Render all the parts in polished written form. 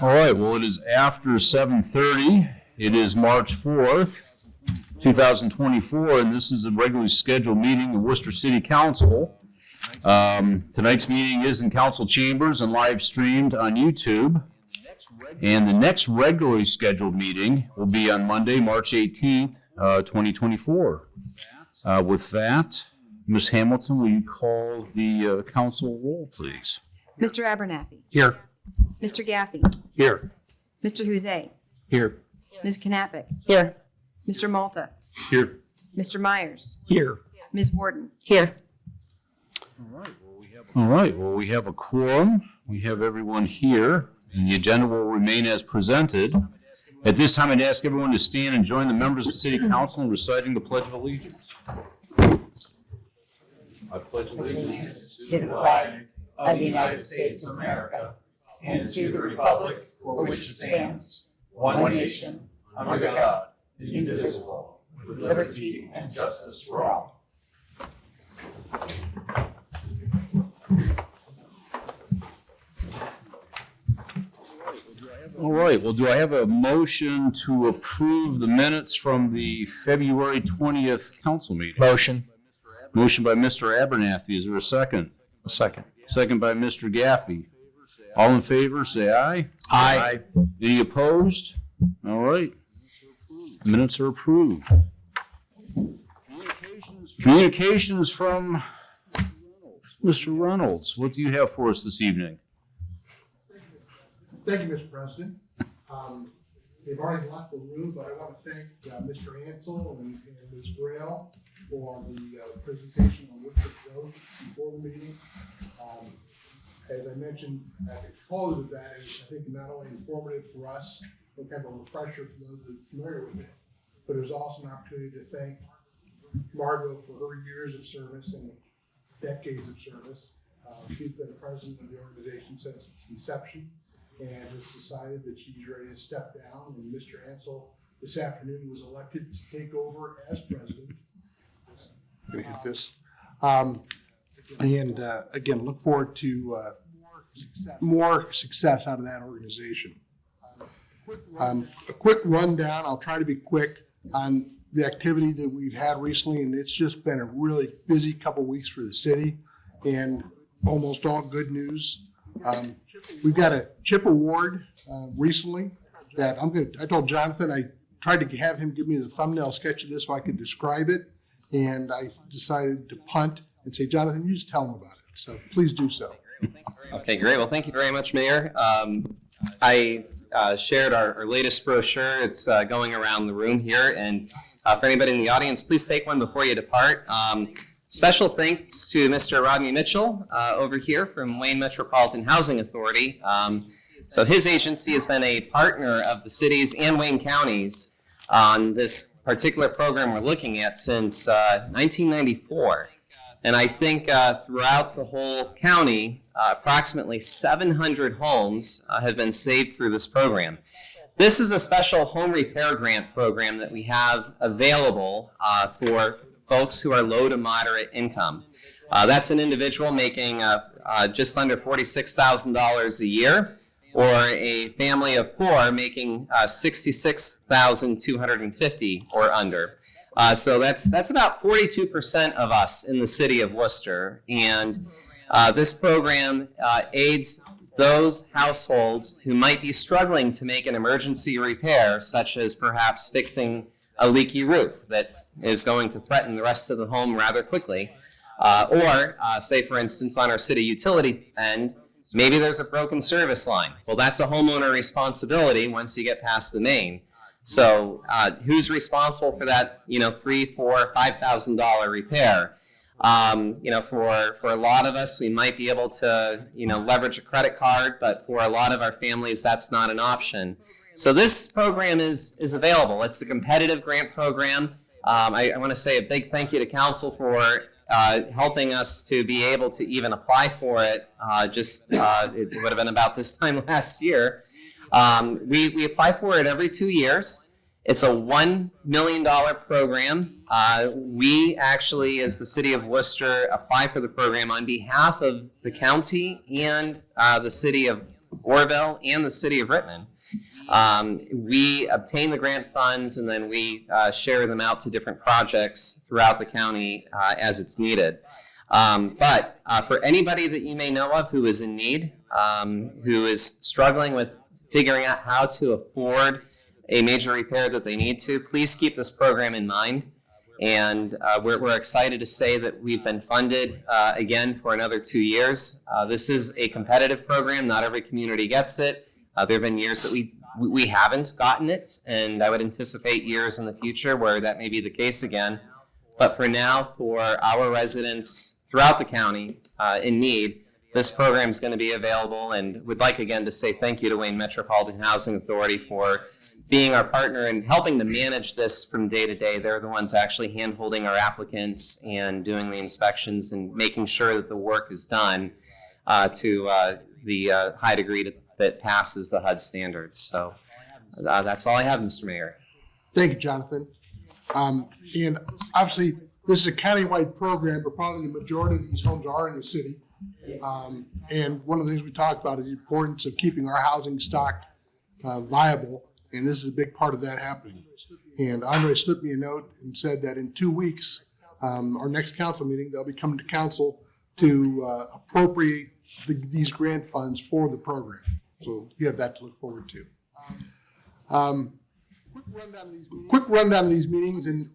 All right, well, it is after 7:30. It is March 4th, 2024, and this is a regularly scheduled meeting of Worcester City Council. Tonight's meeting is in council chambers and live streamed on YouTube. And the next regularly scheduled meeting will be on Monday, March 18th, 2024. With that, Ms. Hamilton, will you call the council roll, please? Mr. Abernathy. Here. Mr. Gaffey. Here. Mr. Huzay. Here. Ms. Knappich. Here. Mr. Malta. Here. Mr. Myers. Here. Ms. Warden. Here. All right, well, we have a quorum. We have everyone here, and the agenda will remain as presented. At this time, I'd ask everyone to stand and join the members of the City Council in reciting the Pledge of Allegiance. I pledge allegiance to the flag of the United States of America and to the republic for which it stands, one nation, under God, indivisible, with liberty and justice for all. All right, well, do I have a motion to approve the minutes from the February 20th council meeting? Motion. Motion by Mr. Abernathy. Is there a second? A second. Second by Mr. Gaffey. All in favor, say aye. Aye. Any opposed? All right. Minutes are approved. Communications from Mr. Reynolds. What do you have for us this evening? Thank you, Mr. President. They've already left the room, but I want to thank Mr. Ansel and Ms. Braille for the presentation on Wooster Road before the meeting. As I mentioned at the close of that, it was, I think, not only informative for us, but kind of a refresher for those that are familiar with it, but it was also an opportunity to thank Margot for her years of service and decades of service. She's been the president of the organization since its inception, and has decided that she's ready to step down. And Mr. Ansel this afternoon was elected to take over as president. I'm gonna hit this. Again, look forward to more success out of that organization. A quick rundown, I'll try to be quick on the activity that we've had recently, and it's just been a really busy couple weeks for the city, and almost all good news. We've got a CHIP award recently that I told Jonathan, I tried to have him give me the thumbnail sketch of this so I could describe it, and I decided to punt and say, Jonathan, you just tell him about it. So please do so. Okay, great. Well, thank you very much, Mayor. I shared our latest brochure. It's going around the room here, and for anybody in the audience, please take one before you depart. Special thanks to Mr. Rodney Mitchell over here from Wayne Metropolitan Housing Authority. So his agency has been a partner of the cities and Wayne counties on this particular program we're looking at since 1994. And I think throughout the whole county, approximately 700 homes have been saved through this program. This is a special home repair grant program that we have available for folks who are low to moderate income. That's an individual making just under $46,000 a year, or a family of four making $66,250 or under. So that's about 42% of us in the city of Worcester. And this program aids those households who might be struggling to make an emergency repair, such as perhaps fixing a leaky roof that is going to threaten the rest of the home rather quickly. Or say, for instance, on our city utility end, maybe there's a broken service line. Well, that's a homeowner responsibility once you get past the main. So who's responsible for that, $3,000, $4,000, $5,000 repair? For a lot of us, we might be able to, leverage a credit card, but for a lot of our families, that's not an option. So this program is available. It's a competitive grant program. I want to say a big thank you to council for helping us to be able to even apply for it. It would have been about this time last year. We apply for it every 2 years. It's a $1 million program. We actually, as the city of Worcester, apply for the program on behalf of the county and the city of Orville, and the city of Rittman. We obtain the grant funds and then we share them out to different projects throughout the county as it's needed. But for anybody that you may know of who is in need, who is struggling with figuring out how to afford a major repair that they need to, please keep this program in mind. And we're excited to say that we've been funded again for another 2 years. This is a competitive program. Not every community gets it. There have been years that we haven't gotten it, and I would anticipate years in the future where that may be the case again. But for now, for our residents throughout the county in need, this program is going to be available, and would like again to say thank you to Wayne Metropolitan Housing Authority for being our partner and helping to manage this from day to day. They're the ones actually hand-holding our applicants and doing the inspections and making sure that the work is done to the high degree that passes the HUD standards. So that's all I have, Mr. Mayor. Thank you, Jonathan. And obviously, this is a countywide program, but probably the majority of these homes are in the city. And one of the things we talked about is the importance of keeping our housing stock viable, and this is a big part of that happening. And Andre slipped me a note and said that in 2 weeks, our next council meeting, they'll be coming to council to appropriate these grant funds for the program. So you have that to look forward to. Quick rundown of these meetings, and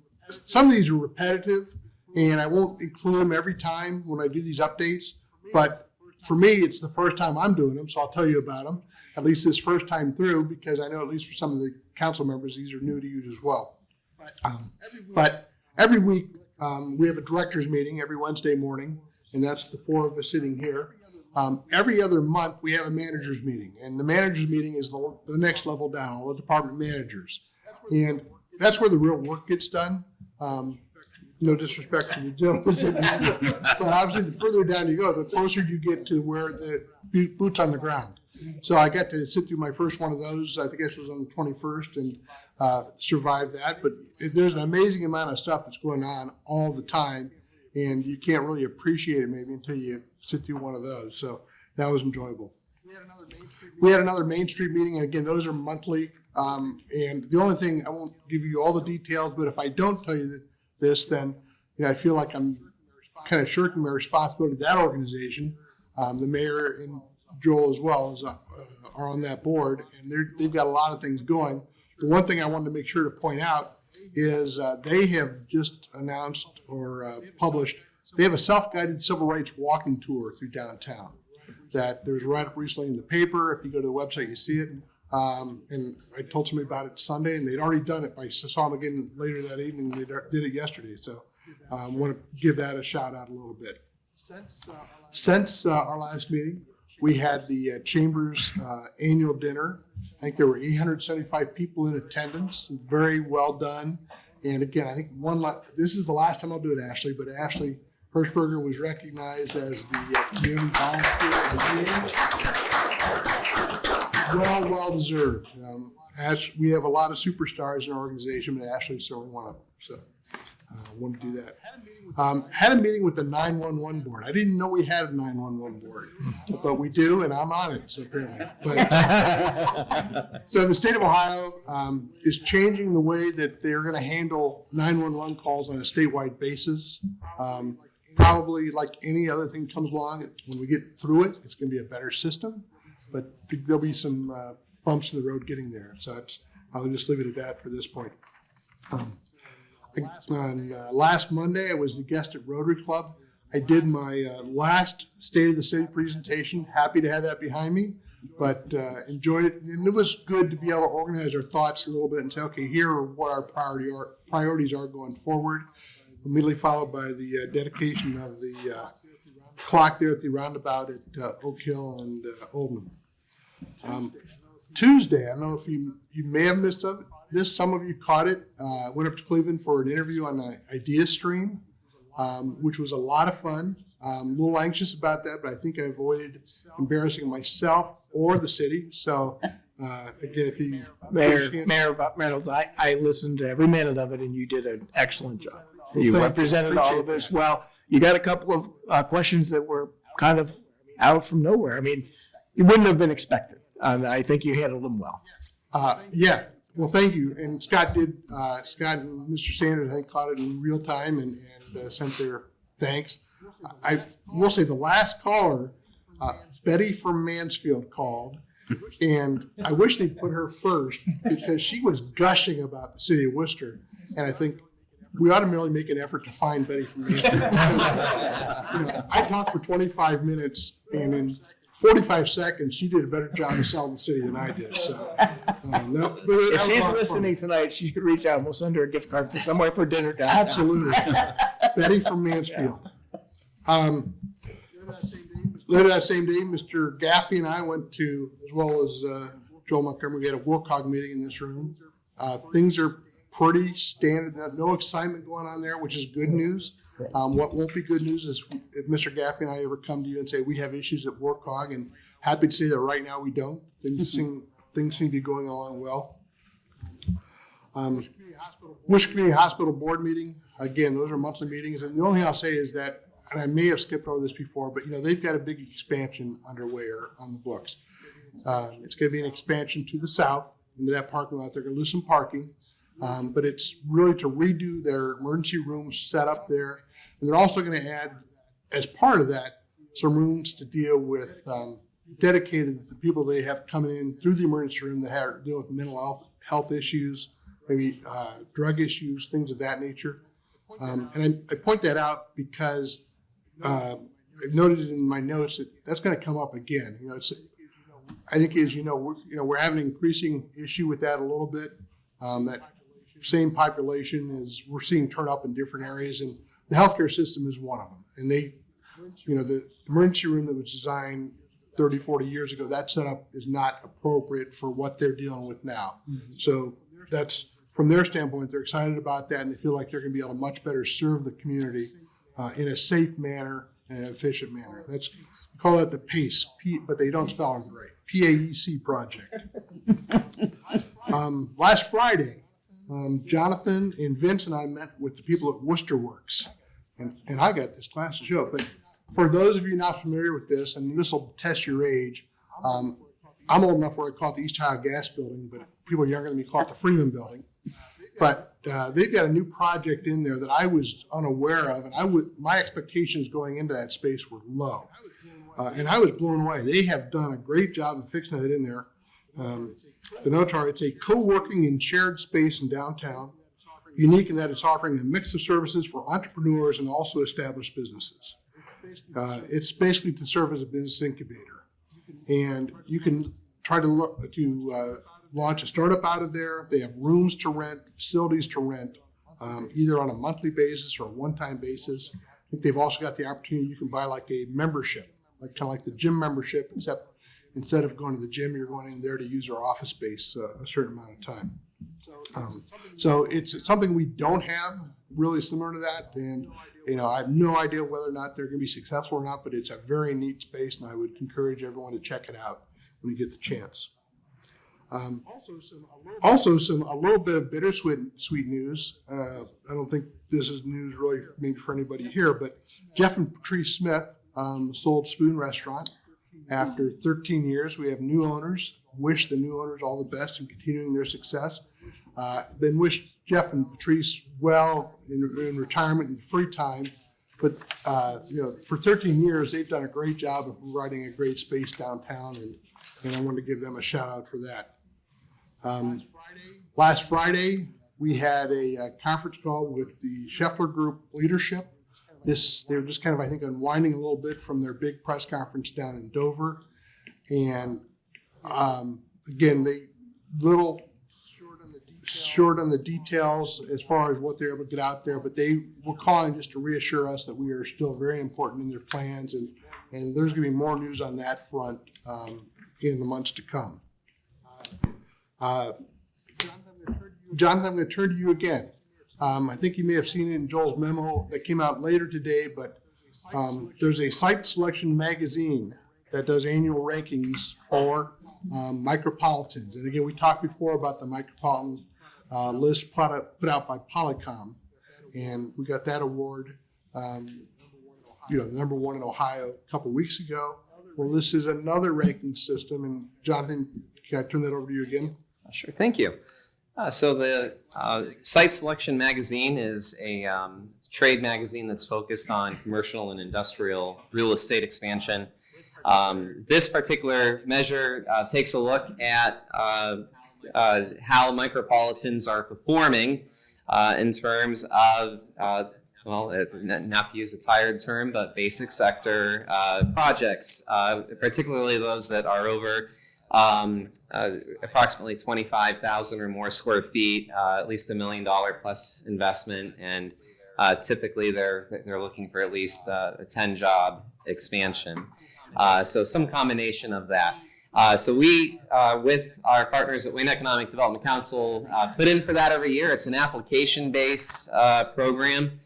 some of these are repetitive, and I won't include them every time when I do these updates, but for me, it's the first time I'm doing them, so I'll tell you about them, at least this first time through, because I know at least for some of the council members, these are new to you as well. But every week, we have a director's meeting every Wednesday morning, and that's the four of us sitting here. Every other month, we have a manager's meeting, and the manager's meeting is the next level down, all the department managers. And that's where the real work gets done. No disrespect to the gentlemen sitting here, but obviously the further down you go, the closer you get to where the boots on the ground. So I got to sit through my first one of those. I think this was on the 21st, and survived that. But there's an amazing amount of stuff that's going on all the time, and you can't really appreciate it maybe until you sit through one of those. So that was enjoyable. We had another Main Street meeting, and again, those are monthly. And the only thing, I won't give you all the details, but if I don't tell you this, then I feel like I'm kind of shirking my responsibility to that organization. The mayor and Joel as well are on that board, and they've got a lot of things going. The one thing I wanted to make sure to point out is they have just announced or published, they have a self-guided civil rights walking tour through downtown that there's right up recently in the paper. If you go to the website, you see it. And I told somebody about it Sunday, and they'd already done it. I saw them again later that evening. They did it yesterday. So I want to give that a shout out a little bit. Since our last meeting, we had the Chamber's annual dinner. I think there were 875 people in attendance. Very well done. And again, I think this is the last time I'll do it, Ashley, but Ashley Hirschberger was recognized as the community volunteer of the year. Well deserved. We have a lot of superstars in our organization, but Ashley's certainly one of them. So I want to do that. Had a meeting with the 911 board. I didn't know we had a 911 board, but we do, and I'm on it, so apparently. So the state of Ohio is changing the way that they're going to handle 911 calls on a statewide basis. Probably like any other thing comes along, when we get through it, it's going to be a better system. But there'll be some bumps in the road getting there. So I'll just leave it at that for this point. Last Monday, I was the guest at Rotary Club. I did my last State of the City presentation. Happy to have that behind me, but enjoyed it. And it was good to be able to organize our thoughts a little bit and say, okay, here are what our priorities are going forward. Immediately followed by the dedication of the clock there at the roundabout at Oak Hill and Oldham. Tuesday, I don't know if you may have missed this. Some of you caught it. Went up to Cleveland for an interview on the Idea Stream, which was a lot of fun. A little anxious about that, but I think I avoided embarrassing myself or the city. So again, if you Mayor Reynolds, I listened to every minute of it, and you did an excellent job. Well, You thank you. represented all of Appreciate us well. You got a couple of questions that were kind of out from nowhere. I mean, you wouldn't have been expected. I think you handled them well. Yeah, well, thank you. And Scott and Mr. Sanders, I think, caught it in real time and sent their thanks. I will say the last caller, Betty from Mansfield, called, and I wish they'd put her first because she was gushing about the city of Worcester. And I think we ought to merely make an effort to find Betty from Mansfield. Because, I talked for 25 minutes, and in 45 seconds, she did a better job of selling the city than I did. So, If she's listening tonight, she could reach out and we'll send her a gift card for somewhere for dinner. Absolutely. Betty from Mansfield. Later that same day, Mr. Gaffey and I went to, as well as Joel Montgomery, we had a WorkHog meeting in this room. Things are pretty standard, no excitement going on there, which is good news. What won't be good news is if Mr. Gaffey and I ever come to you and say we have issues at WorkHog, and happy to say that right now we don't. Things seem to be going along well. Worcester Community Hospital Board meeting, again, those are monthly meetings, and the only thing I'll say is that, and I may have skipped over this before, but they've got a big expansion underway or on the books. It's going to be an expansion to the south into that parking lot. They're going to lose some parking, but it's really to redo their emergency rooms set up there. And they're also going to add, as part of that, some rooms to deal with dedicated to the people they have coming in through the emergency room that have deal with mental health issues, maybe drug issues, things of that nature. And I point that out because I've noted in my notes that that's going to come up again. I think as we're having an increasing issue with that a little bit. That same population is we're seeing turn up in different areas, and the healthcare system is one of them. And the emergency room that was designed 30, 40 years ago, that setup is not appropriate for what they're dealing with now. Mm-hmm. So that's from their standpoint, they're excited about that, and they feel like they're going to be able to much better serve the community in a safe manner and an efficient manner. We call that the PACE, but they don't spell them right. PAEC project. Last Friday, Jonathan and Vince and I met with the people at Wooster Works, and I got this class to show. But for those of you not familiar with this, and this will test your age, I'm old enough where I call it the East Ohio Gas Building, but people younger than me call it the Freeman Building. But they've got a new project in there that I was unaware of, and my expectations going into that space were low. And I was blown away. They have done a great job of fixing that in there. The notes are, it's a co-working and shared space in downtown, unique in that it's offering a mix of services for entrepreneurs and also established businesses. It's basically to serve as a business incubator. And you can try to launch a startup out of there. They have rooms to rent, facilities to rent, either on a monthly basis or a one-time basis. I think they've also got the opportunity, you can buy like a membership, kind of like the gym membership, except instead of going to the gym, you're going in there to use our office space a certain amount of time. So it's something we don't have really similar to that. And, I have no idea whether or not they're going to be successful or not, but it's a very neat space, and I would encourage everyone to check it out when you get the chance. Also, a little bit of bittersweet news. I don't think this is news really maybe for anybody here, but Jeff and Patrice Smith sold Spoon Restaurant. After 13 years, we have new owners. Wish the new owners all the best in continuing their success. Then wish Jeff and Patrice well in retirement and free time. But for 13 years, they've done a great job of providing a great space downtown, and I want to give them a shout out for that. Last Friday, we had a conference call with the Scheffler Group leadership. They were just kind of, I think, unwinding a little bit from their big press conference down in Dover. And again, they little short on the details as far as what they're able to get out there, but they were calling just to reassure us that we are still very important in their plans, and there's going to be more news on that front in the months to come. Jonathan, I'm going to turn to you again. I think you may have seen it in Joel's memo that came out later today, but there's a site selection magazine that does annual rankings for micropolitans. And again, we talked before about the micropolitan list put out by Polycom, and we got that award, number one in Ohio a couple weeks ago. Well, this is another ranking system, and Jonathan, can I turn that over to you again? Sure, thank you. So the Site Selection Magazine is a trade magazine that's focused on commercial and industrial real estate expansion. This particular measure takes a look at how micropolitans are performing in terms of, not to use a tired term, but basic sector projects, particularly those that are over approximately 25,000 or more square feet, at least $1 million plus investment, and typically they're looking for at least a 10-job expansion. So some combination of that. So we, with our partners at Wayne Economic Development Council, put in for that every year. It's an application-based program.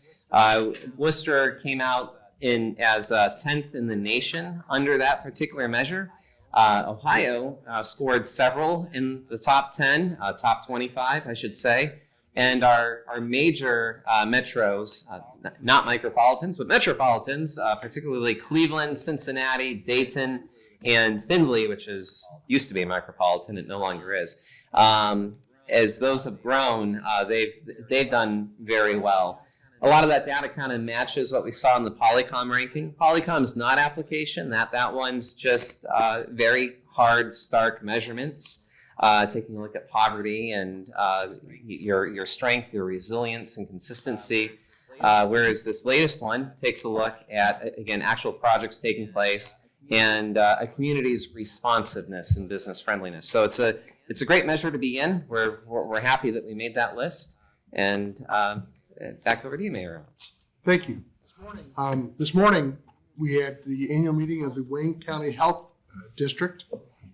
Wooster came out as 10th in the nation under that particular measure. Ohio scored several in the top 10, top 25, I should say. And our major metros, not micropolitans, but metropolitans, particularly Cleveland, Cincinnati, Dayton, and Findlay, which used to be a micropolitan, it no longer is. As those have grown, they've done very well. A lot of that data kind of matches what we saw in the Polycom ranking. Polycom is not application. That one's just very hard, stark measurements, taking a look at poverty and your strength, your resilience, and consistency. Whereas this latest one takes a look at, again, actual projects taking place and a community's responsiveness and business friendliness. So it's a great measure to be in. We're happy that we made that list. And back over to you, Mayor Owens. Thank you. This morning, we had the annual meeting of the Wayne County Health District,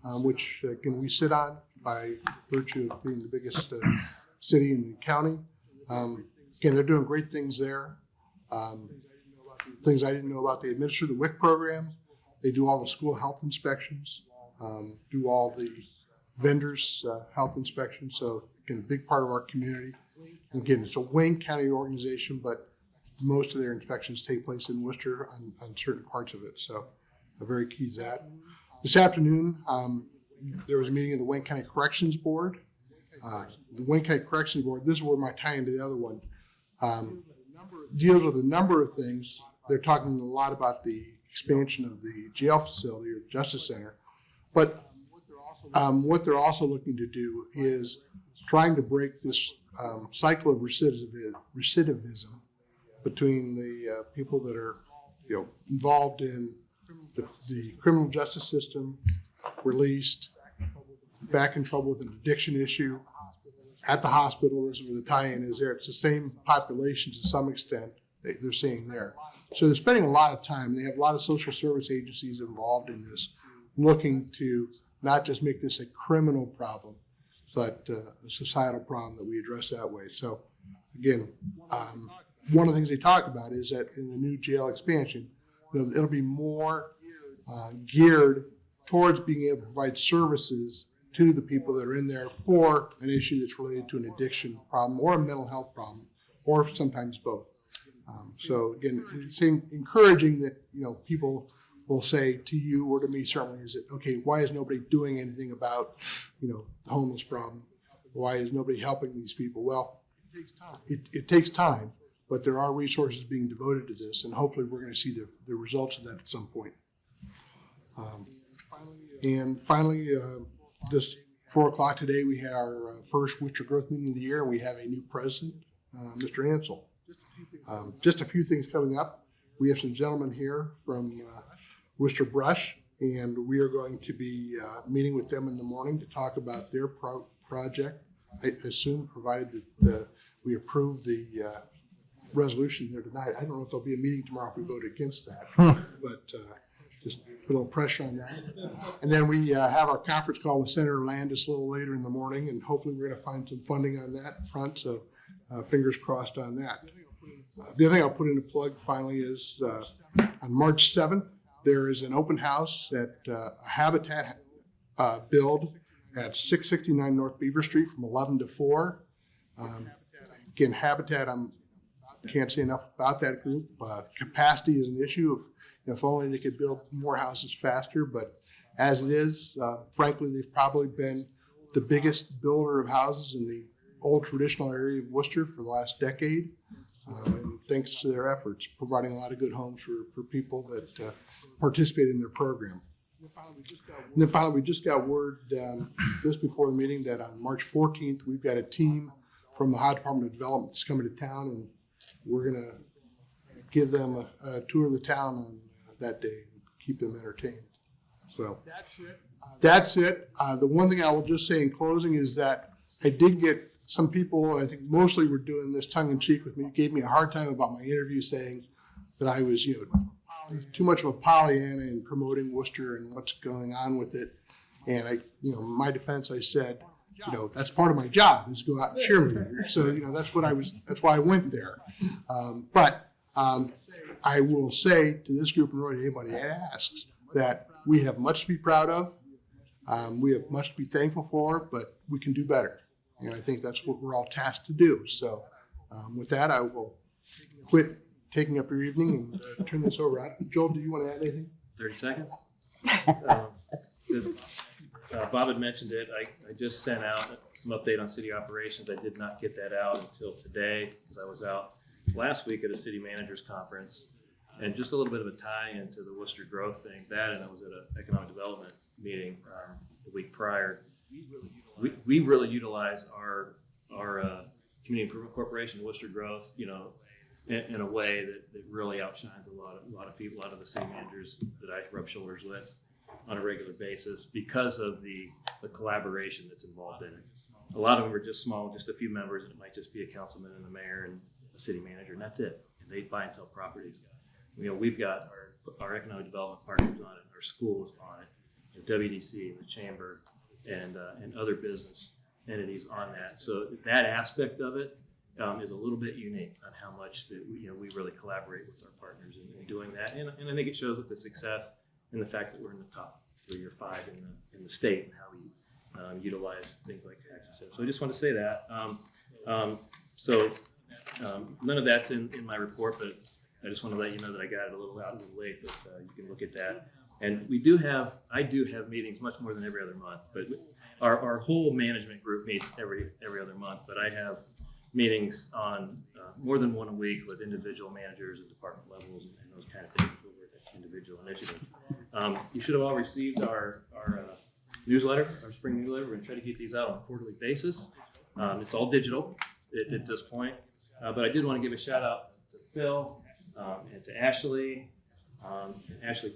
which again we sit on by virtue of being the biggest city in the county. Again, they're doing great things there. Things I didn't know about. They administer the WIC program. They do all the school health inspections, do all the vendors' health inspections. So again, a big part of our community. Again, it's a Wayne County organization, but most of their inspections take place in Worcester on certain parts of it. So I'm very key to that. This afternoon, there was a meeting of the Wayne County Corrections Board. The Wayne County Corrections Board, this is where my tie into the other one, deals with a number of things. They're talking a lot about the expansion of the jail facility or justice center. But what they're also looking to do is trying to break this cycle of recidivism between the people that are, involved in the criminal justice system, released, back in trouble with an addiction issue, at the hospital. This is where the tie-in is there. It's the same population to some extent they're seeing there. So they're spending a lot of time. They have a lot of social service agencies involved in this, looking to not just make this a criminal problem, but a societal problem that we address that way. So again, one of the things they talk about is that in the new jail expansion, it'll be more geared towards being able to provide services to the people that are in there for an issue that's related to an addiction problem or a mental health problem, or sometimes both. So again, it's encouraging that people will say to you or to me certainly, is it okay? Why is nobody doing anything about the homeless problem? Why is nobody helping these people? Well, it takes time, but there are resources being devoted to this, and hopefully we're going to see the results of that at some point. And finally, just 4 o'clock today, we had our first Worcester Growth Meeting of the year, and we have a new president, Mr. Ansel. Just a few things coming up. We have some gentlemen here from Worcester Brush, and we are going to be meeting with them in the morning to talk about their project. I assume, provided that we approve the resolution there tonight. I don't know if there'll be a meeting tomorrow if we vote against that, but just put a little pressure on that. And then we have our conference call with Senator Landis a little later in the morning, and hopefully we're going to find some funding on that front, so fingers crossed on that. The other thing I'll put in a plug finally is on March 7th, there is an open house at a Habitat build at 669 North Beaver Street from 11 to 4. Again, Habitat, I'm Can't say enough about that group. Capacity is an issue. If only they could build more houses faster, but as it is, frankly, they've probably been the biggest builder of houses in the old traditional area of Worcester for the last decade. And thanks to their efforts, providing a lot of good homes for people that participate in their program. And then finally, we just got word just before the meeting that on March 14th, we've got a team from the Ohio Department of Development that's coming to town, and we're going to give them a tour of the town on that day and keep them entertained. So that's it. The one thing I will just say in closing is that I did get some people, I think mostly were doing this tongue in cheek with me, gave me a hard time about my interview, saying that I was, too much of a Pollyanna in promoting Worcester and what's going on with it. And in my defense, I said, that's part of my job is go out and cheerleader. So, that's why I went there. But I will say to this group and really anybody that asks that we have much to be proud of. We have much to be thankful for, but we can do better. And I think that's what we're all tasked to do. So with that, I will quit taking up your evening and turn this over. Joel, do you want to add anything? 30 seconds. Bob had mentioned it. I just sent out some update on city operations. I did not get that out until today because I was out last week at a city managers conference. And just a little bit of a tie into the Wooster growth thing, and I was at an economic development meeting the week prior. We really utilize our community improvement corporation, Wooster Growth, in a way that really outshines a lot of people, a lot of the city managers that I rub shoulders with on a regular basis because of the collaboration that's involved in it. A lot of them are just small, just a few members, and it might just be a councilman and the mayor and a city manager, and that's it. And they buy and sell properties. We've got our economic development partners on it, our schools on it, the WDC, the chamber, and other business entities on that. So that aspect of it is a little bit unique on how much that we really collaborate with our partners in doing that. And I think it shows with the success and the fact that we're in the top 3 or 5 in the state and how we utilize things like tax incentives. So I just want to say that. None of that's in my report, but I just want to let you know that I got it a little late, but you can look at that. And I do have meetings much more than every other month, but our whole management group meets every other month, but I have meetings on more than one a week with individual managers at department levels and those kind of things over at individual initiatives. You should have all received our newsletter, our spring newsletter. We're going to try to keep these out on a quarterly basis. It's all digital at this point, but I did want to give a shout out to Phil, and to Ashley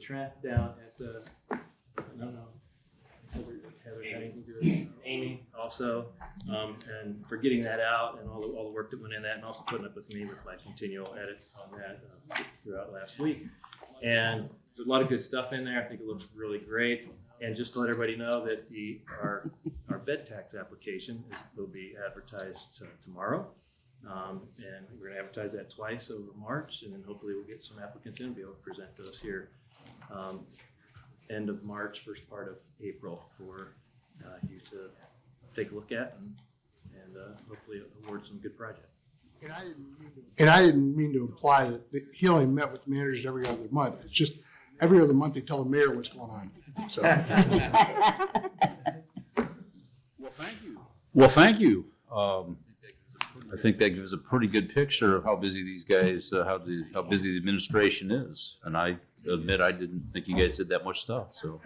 Trent down at Heather, Amy also, and for getting that out and all the work that went in that, and also putting up with me with my continual edits on that throughout last week. And there's a lot of good stuff in there. I think it looks really great. And just to let everybody know that our bed tax application will be advertised tomorrow. And we're going to advertise that twice over March, and then hopefully we'll get some applicants in and be able to present those here end of March, first part of April for you to take a look at and hopefully award some good projects. And I didn't mean to imply that he only met with managers every other month. It's just every other month they tell the mayor what's going on. So. Well, thank you. I think that gives a pretty good picture of how busy these guys, how busy the administration is. And I admit I didn't think you guys did that much stuff. So,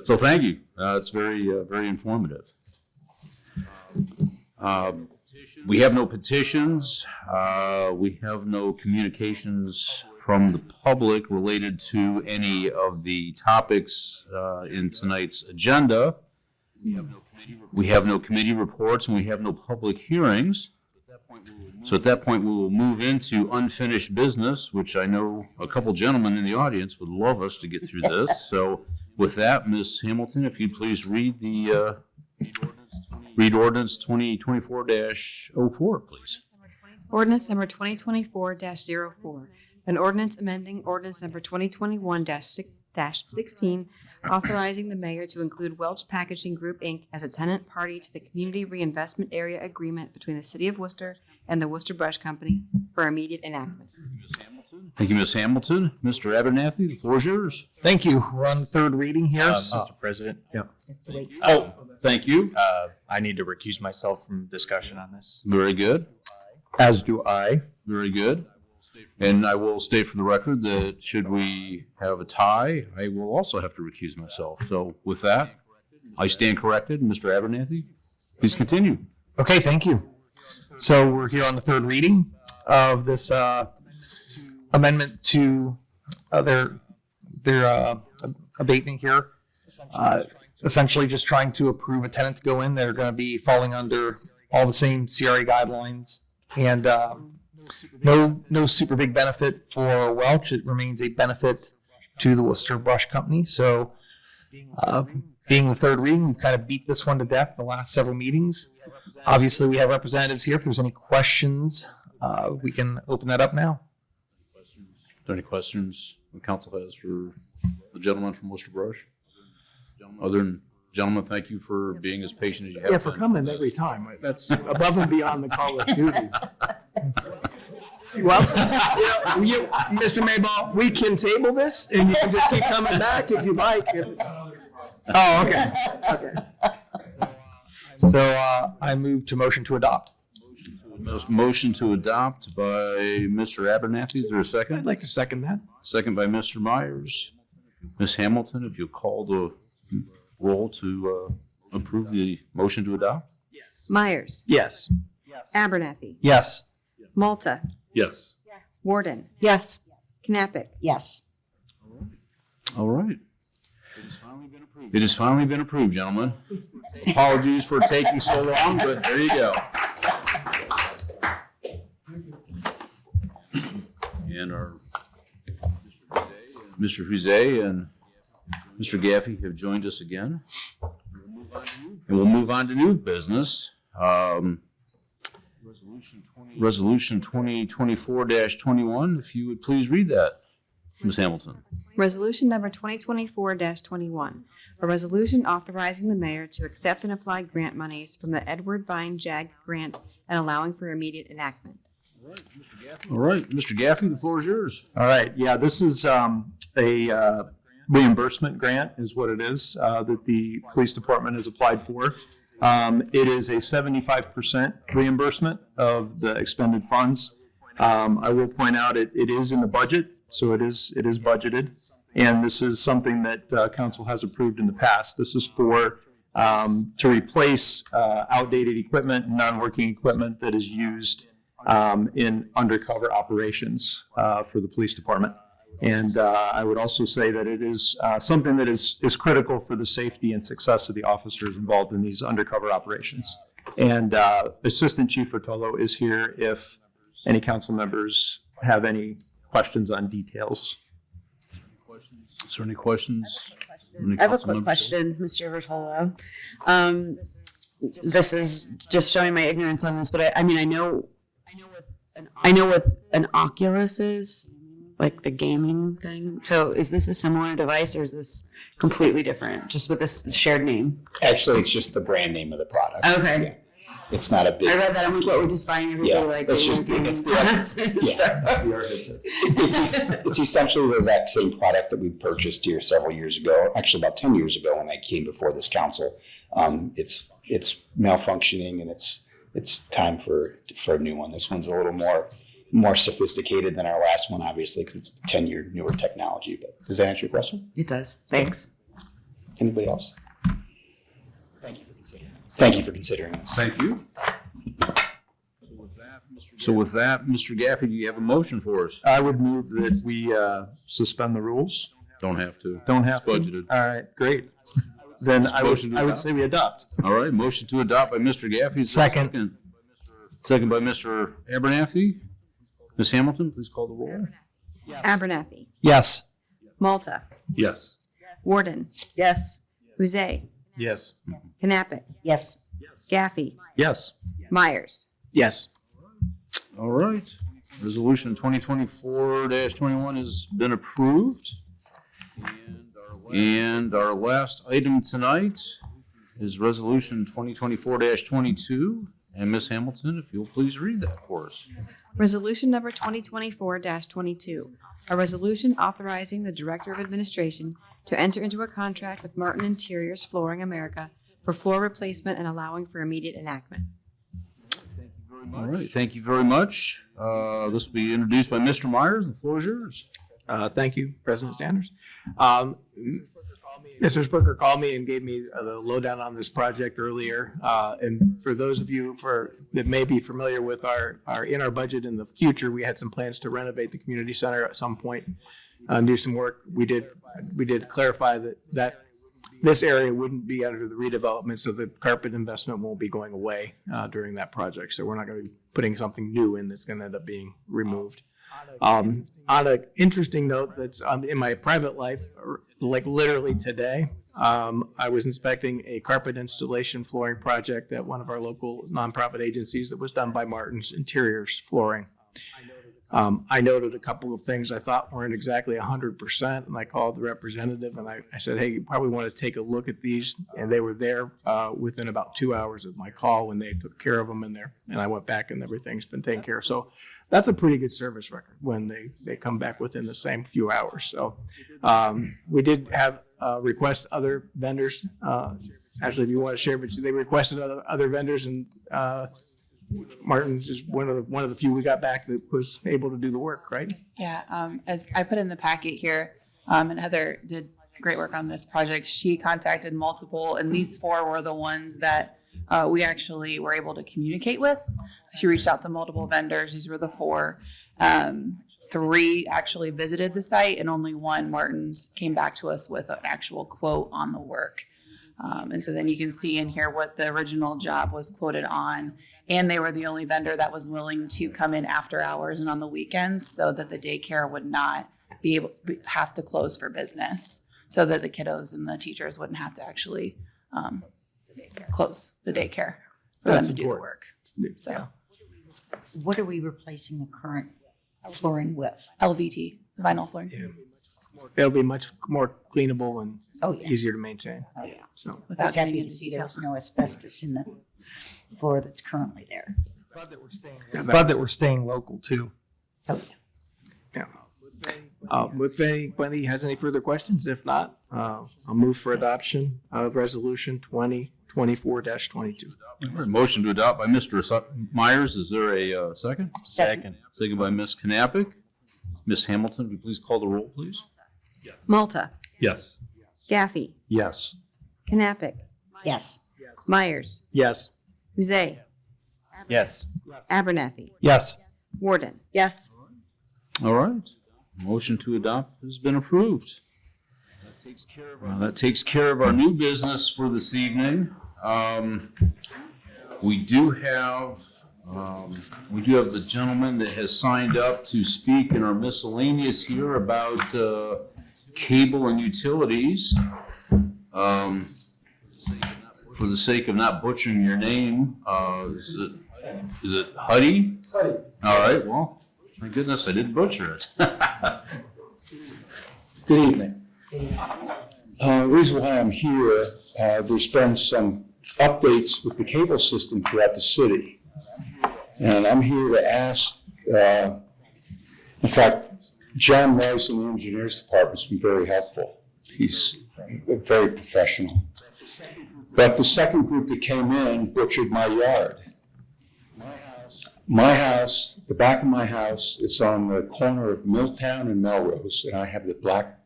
so thank you. It's very informative. We have no petitions. We have no communications from the public related to any of the topics in tonight's agenda. We have no committee reports, and we have no public hearings. So at that point, we will move into unfinished business, which I know a couple gentlemen in the audience would love us to get through this. So with that, Ms. Hamilton, if you'd please read the ordinance 2024-04, please. Ordinance number 2024-04. An ordinance amending ordinance number 2021-16 2024-16, authorizing the mayor to include Welch Packaging Group, Inc. as a tenant party to the Community Reinvestment Area Agreement between the City of Worcester and the Worcester Brush Company for immediate enactment. Thank you, Ms. Hamilton. Mr. Abernathy, the floor is yours. Thank you. We're on third reading here. Mr. President, Oh, thank you. I need to recuse myself from discussion on this. Very good. As do I. Very good. And I will state for the record that should we have a tie, I will also have to recuse myself. So with that, I stand corrected. Mr. Abernathy, please continue. Okay, thank you. So we're here on the third reading of this amendment to their abatement here. Essentially just trying to approve a tenant to go in. They're going to be falling under all the same CRA guidelines, and no super big benefit for Welch. It remains a benefit to the Wooster Brush Company. So being the third reading, we've kind of beat this one to death the last several meetings. Obviously, we have representatives here. If there's any questions, we can open that up now. Are there any questions the council has for the gentleman from Worcester Brush? Other than, gentlemen, thank you for being as patient as you have Yeah, for been. coming every time. That's above and beyond the call of duty. Well, Mr. Mayball, we can table this and you can just keep coming back if you like. Oh, okay. Okay. So I move to motion to adopt. Motion to adopt by Mr. Abernathy. Is there a I'd second? like to second that. Second by Mr. Myers. Ms. Hamilton, if you'll call the roll to approve the motion to adopt. Myers. Yes. Abernathy. Yes. Malta. Yes. Warden. Yes. Knappich. Yes. All right. It has finally been approved, gentlemen. Apologies for taking so long, but there you go. And our Mr. Huzay and Mr. Gaffey have joined us again. And we'll move on to new business. Resolution 2024-21, if you would please read that, Ms. Hamilton. Resolution number 2024-21, a resolution authorizing the mayor to accept and apply grant monies from the Edward Vine JAG grant and allowing for immediate enactment. All right, Mr. Gaffey, the floor is yours. All right. Yeah, this is a reimbursement grant is what it is that the police department has applied for. It is a 75% reimbursement of the expended funds. I will point out it is in the budget, so it is budgeted. And this is something that council has approved in the past. This is for to replace outdated equipment, non-working equipment that is used in undercover operations for the police department. And I would also say that it is something that is critical for the safety and success of the officers involved in these undercover operations. And Assistant Chief Rotolo is here if any council members have any questions on details. Is there any questions? I have a quick question, Mr. Rotolo. This is just showing my ignorance on this, but I mean, I know what an Oculus is, like the gaming thing. So is this a similar device or is this completely different, just with this shared name? Actually, it's just the brand name of the product. Okay. Yeah. It's not a big. I read that. I'm like, what, we're just buying everybody Yeah, like it's just- gaming it's the- glasses? It's essentially the exact same product that we purchased here several years ago, actually about 10 years ago when I came before this council. It's malfunctioning and it's time for a new one. This one's a little more sophisticated than our last one, obviously, because it's 10-year newer technology. But does that answer your question? It does. Thanks. Anybody else? Thank you for considering this. Thank you. So with that, Mr. Gaffey, do you have a motion for us? I would move that we suspend the rules. Don't have to. Don't have to? Budgeted. All right, great. Then I Motion to would adopt? say we adopt. All right, motion to adopt by Mr. Gaffey. Is there a Second. Second by Mr. Abernathy. Ms. Hamilton, please call the roll. Abernathy. Yes. Malta. Yes. Warden. Yes. Huzay. Yes. Knappich. Yes. Gaffey. Yes. Myers. Yes. All right, resolution 2024-21 has been approved. And our last item tonight is Resolution 2024-22. And Ms. Hamilton, if you'll please read that for us. Resolution number 2024-22, a resolution authorizing the Director of Administration to enter into a contract with Martin Interiors Flooring America for floor replacement and allowing for immediate enactment. All right, thank you very much. This will be introduced by Mr. Myers. The floor is yours. Thank you, President Sanders. Mr. Spurger called me and gave me the lowdown on this project earlier. And for those of you that may be familiar with our in our budget in the future, we had some plans to renovate the community center at some point, do some work. We did clarify that this area wouldn't be under the redevelopment, so the carpet investment won't be going away during that project. So we're not going to be putting something new in that's going to end up being removed. On an interesting note, that's in my private life, like literally today, I was inspecting a carpet installation flooring project at one of our local nonprofit agencies that was done by Martin's Interiors Flooring. I noted a couple of things I thought weren't exactly 100%, and I called the representative and I said, hey, you probably want to take a look at these. And they were there within about 2 hours of my call when they took care of them in there. And I went back and everything's been taken care of. So that's a pretty good service record when they come back within the same few hours. So we did have request other vendors. Actually, if you want to share, but they requested other vendors, and Martin's is one of the few we got back that was able to do the work, right? Yeah, as I put in the packet here, and Heather did great work on this project. She contacted multiple, and these 4 were the ones that we actually were able to communicate with. She reached out to multiple vendors. These were the 4. 3 actually visited the site, and only 1, Martin's, came back to us with an actual quote on the work. And so then you can see in here what the original job was quoted on. And they were the only vendor that was willing to come in after hours and on the weekends, so that the daycare would not have to close for business, so that the kiddos and the teachers wouldn't have to actually close the daycare for them to do the work. So What are we replacing the current flooring with? LVT, vinyl flooring. Yeah. It'll be much more cleanable and Oh, yeah. easier to maintain. Oh, yeah. So I Without was happy getting to into see detail. there was no asbestos in the floor that's currently there. glad that we're staying local too. Oh, yeah. If anybody has any further questions, if not, I'll move for adoption of Resolution 2024-22. All right, motion to adopt by Mr. Myers. Is there a second? Second. Second by Ms. Knappich. Ms. Hamilton, would you please call the roll, please? Malta, Yes. Gaffey, Yes. Knappich, Yes. Myers, Yes. Uze, Yes. Abernathy, Yes. Warden. Yes. All right. Motion to adopt has been approved. That takes care of our new business for this evening. We do have the gentleman that has signed up to speak in our miscellaneous here about cable and utilities. For the sake of not butchering your name, is it Huddy? Huddy. All right, well, my goodness, I didn't butcher it. Good evening. The reason why I'm here, there's been some updates with the cable system throughout the city. And I'm here to ask, in fact, John Rice in the engineers department has been very helpful. He's very professional. But the second group that came in butchered my yard. My house, the back of my house, is on the corner of Milltown and Melrose, and I have the black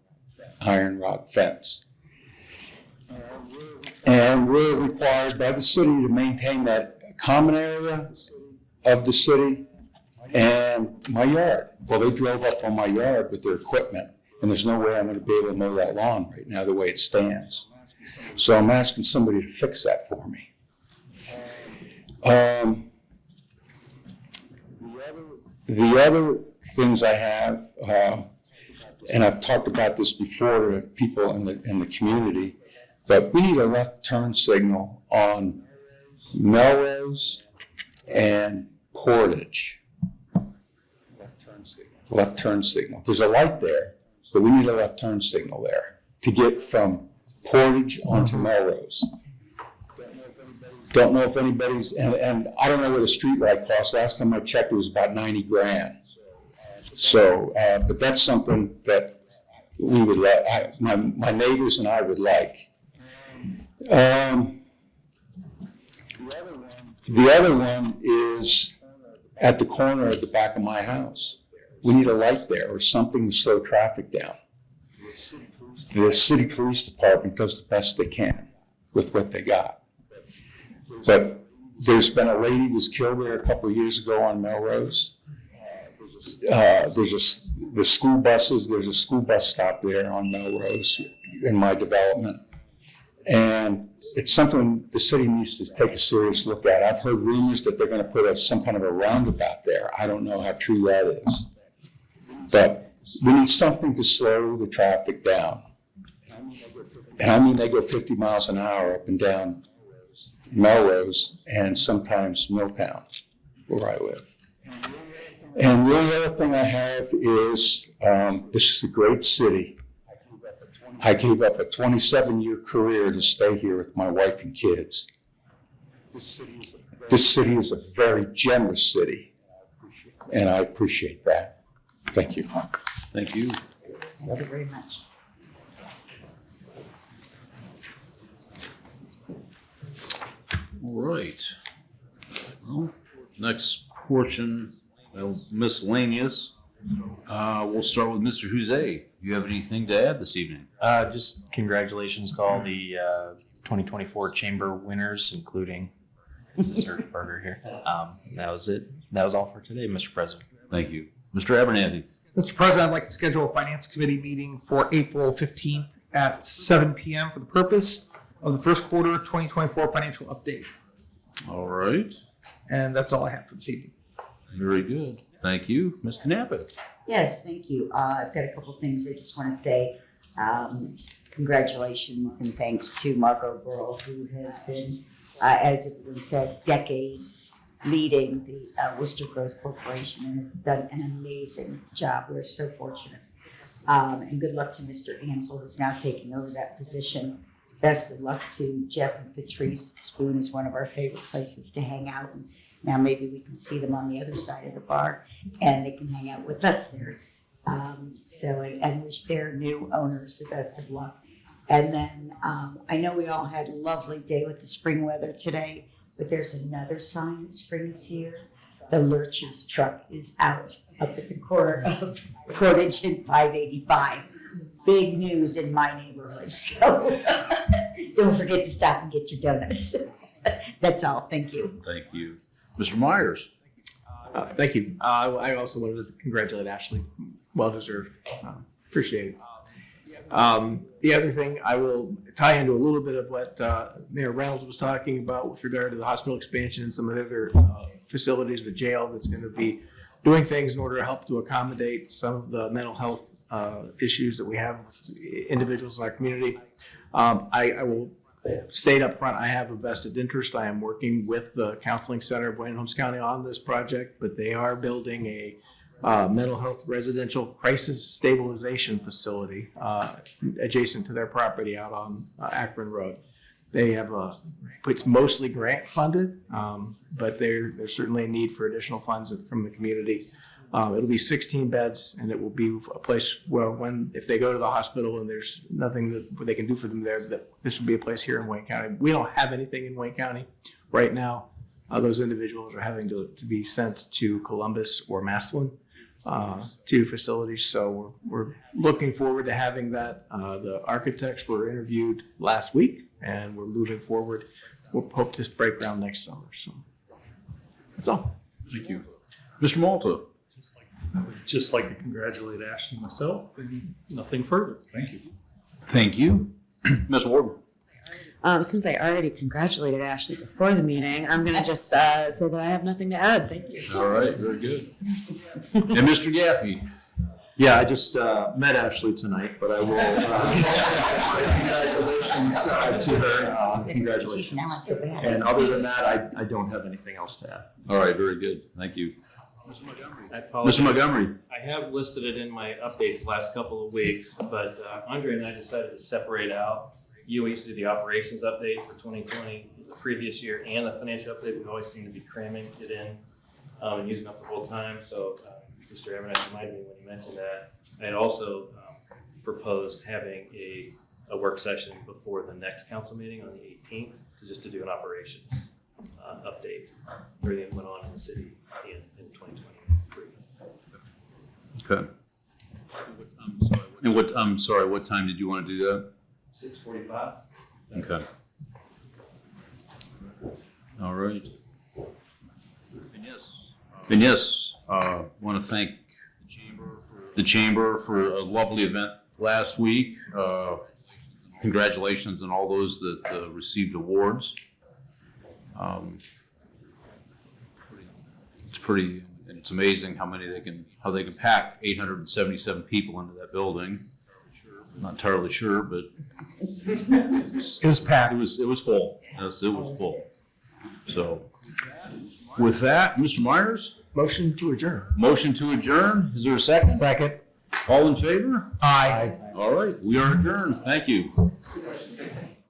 iron rod fence. And we're required by the city to maintain that common area of the city and my yard. Well, they drove up on my yard with their equipment, and there's no way I'm going to be able to mow that lawn right now the way it stands. So I'm asking somebody to fix that for me. The other things I have, and I've talked about this before to people in the community, but we need a left turn signal on Melrose and Portage. Left turn signal. There's a light there, but we need a left turn signal there to get from Portage onto Melrose. Don't know if anybody's, and I don't know what a street light costs. Last time I checked, it was about 90 grand. So, but that's something that we would like, my neighbors and I would like. The other one is at the corner at the back of my house. We need a light there or something to slow traffic down. The city police department does the best they can with what they got. But there's been a lady who was killed there a couple of years ago on Melrose. There's a school buses, there's a school bus stop there on Melrose in my development. And it's something the city needs to take a serious look at. I've heard rumors that they're gonna put some kind of a roundabout there. I don't know how true that is. But we need something to slow the traffic down. And I mean, they go 50 miles an hour up and down Melrose and sometimes Milltown, where I live. And the only other thing I have is, this is a great city. I gave up a 27-year career to stay here with my wife and kids. This city is a very generous city, and I appreciate that. Thank you. Thank you. Thank you very much. All right. Well, next portion, miscellaneous. We'll start with Mr. Jose. Do you have anything to add this evening? Just congratulations to all the 2024 chamber winners, including Mr. Berger here. That was it. That was all for today, Mr. President. Thank you. Mr. Abernathy. Mr. President, I'd like to schedule a Finance Committee meeting for April 15th at 7 p.m. for the purpose of the first quarter 2024 financial update. All right. And that's all I have for this evening. Very good. Thank you. Ms. Knappett. Yes, thank you. I've got a couple things I just want to say. Congratulations and thanks to Margot Burrell, who has been, as everyone said, decades leading the Wooster Growth Corporation and has done an amazing job. We're so fortunate. And good luck to Mr. Ansel, who's now taking over that position. Best of luck to Jeff and Patrice. The Spoon is one of our favorite places to hang out. And now maybe we can see them on the other side of the bar and they can hang out with us there. And wish their new owners the best of luck. And then I know we all had a lovely day with the spring weather today, but there's another sign that spring is here. The Lurch's truck is out up at the corner of Portage and 585. Big news in my neighborhood. So don't forget to stop and get your donuts. That's all. Thank you. Thank you. Mr. Myers. Thank you. I also wanted to congratulate Ashley. Well deserved. Appreciate it. The other thing, I will tie into a little bit of what Mayor Reynolds was talking about with regard to the hospital expansion and some of the other facilities, the jail that's going to be doing things in order to help to accommodate some of the mental health issues that we have with individuals in our community. I will state up front, I have a vested interest. I am working with the Counseling Center of Wayne Holmes County on this project, but they are building a mental health residential crisis stabilization facility adjacent to their property out on Akron Road. They have it's mostly grant funded, but there's certainly a need for additional funds from the community. It'll be 16 beds, and it will be a place where if they go to the hospital and there's nothing that they can do for them there, that this would be a place here in Wayne County. We don't have anything in Wayne County right now. Those individuals are having to be sent to Columbus or Massillon to facilities. So we're looking forward to having that. The architects were interviewed last week, and we're moving forward. We'll hope to break ground next summer. So that's all. Thank you. Mr. Malta. I would just like to congratulate Ashley myself and nothing further. Thank you. Thank you. Ms. Warden. Since I already congratulated Ashley before the meeting, I'm going to just say that I have nothing to add. Thank you. All right, very good. And Mr. Gaffey. Yeah, I just met Ashley tonight, but I will congratulations to her. Congratulations. Now I feel bad. And other than that, I don't have anything else to add. All right, very good. Thank you. I apologize. Mr. Montgomery. I have listed it in my updates the last couple of weeks, but Andre and I decided to separate out. You used to do the operations update for 2020, the previous year, and the financial update. We always seem to be cramming it in and using up the whole time. So Mr. Evans reminded me when you mentioned that. I had also proposed having a work session before the next council meeting on the 18th to do an operations update. Everything that went on in the city in 2023. Okay. And I'm sorry, what time did you want to do that? 6:45. Okay. All right. And yes, want to thank the chamber for a lovely event last week. Congratulations on all those that received awards. It's amazing how they can pack 877 people into that building. I'm not entirely sure, but It was packed. it was full. Yes, it was full. So with that, Mr. Myers, Motion to adjourn. motion to adjourn. Is there a second? Second. All in favor? Aye. All right, we are adjourned. Thank you.